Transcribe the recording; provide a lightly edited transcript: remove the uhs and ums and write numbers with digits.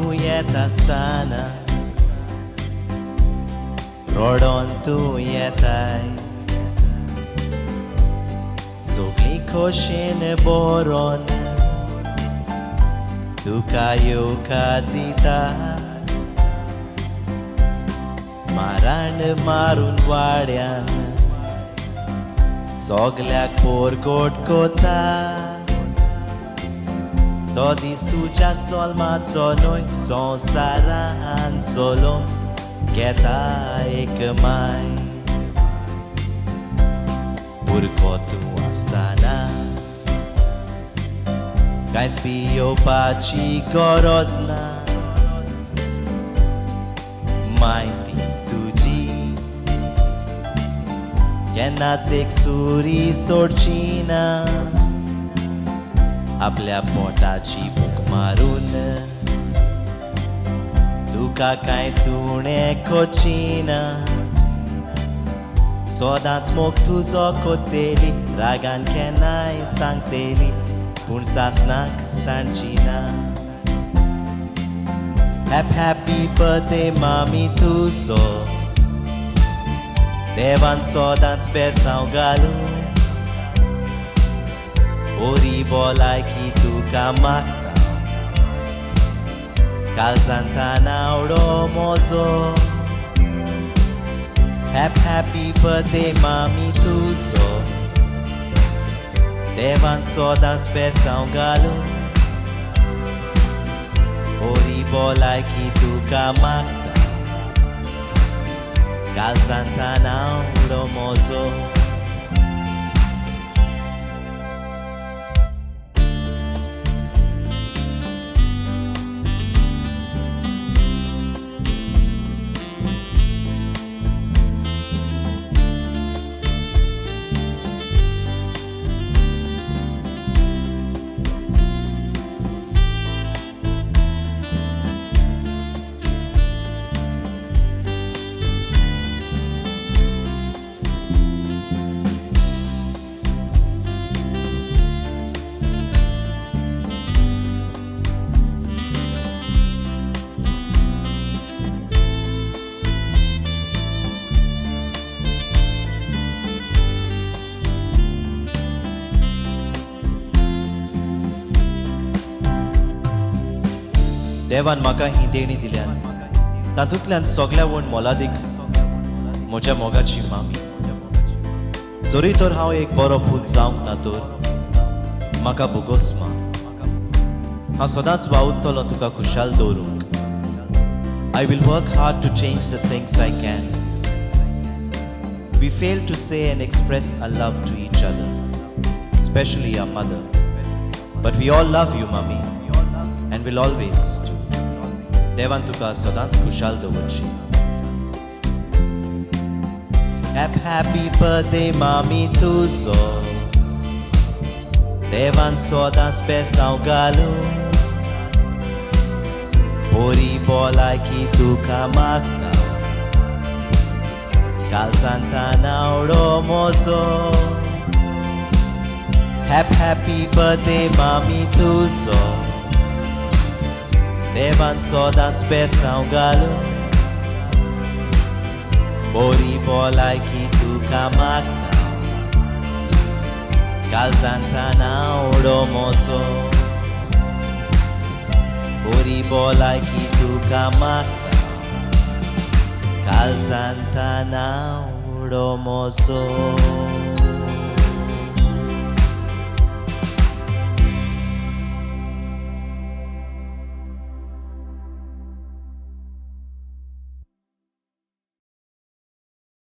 तूं येतास्ताना रोडोन तूं येताय सगळीं खोशेन बरोन तुका येवकार दिता मारांड मारून वाड्यान सगल्याक पोरगोट कोता तो दीस तुज्या चोलमाचो न्हय संवसारान सोलोन घेता एक माय भुरगो तूं आसतना कांयच भियोवपाची गरज ना माय ती तुजी केन्नाच एक सुरी सोडची ना आपल्या पोटाची भूक मारून तुका कांयच उणें कोचिना सोदांच मोग तुजो कोत्तेली रागान केन्नाय सांगतेली पूण सासनाक सांडची ना हॅपी बर्थडे मामी तुजो देवान सोदांच बेसांव घालूं बरी भलायकी तुका मागता काळजांत आवडो म्हजो हॅपी बर्थडे मामी तुजो देवान सोदांच बेसांव घालूं बरी भलायकी तुका मागता काळजांत आवडो म्हजो देवान म्हाका ही देणी दिल्यान तातूंतल्यान सगळ्या वण मोलादीक म्हज्या मोगाची मामी जरी तर हांव एक बरो पूत जावंक ना तर म्हाका बुगोस मा हांव सदांच वावुरतलों तुका खुशाल दवरूंक I will work hard to change the things I can. We fail to say and express our love to each other, especially our mother. But we all love you, Mummy, and will always do. देवान तुका सदांच खुशाल दवरची happy birthday मामी तुजो देवान सदांच बेसांव घालूं बरी भलायकी तुका मागता काळजांत आवडो म्हजो हॅपी बर्थडे मामी तुजो देवान सदांच बेसांव घालूं बरी भलायकी तुका मागता काळजांत आवडो म्हजो बरी भलायकी तुका मागता काळजांत आवडो म्हजो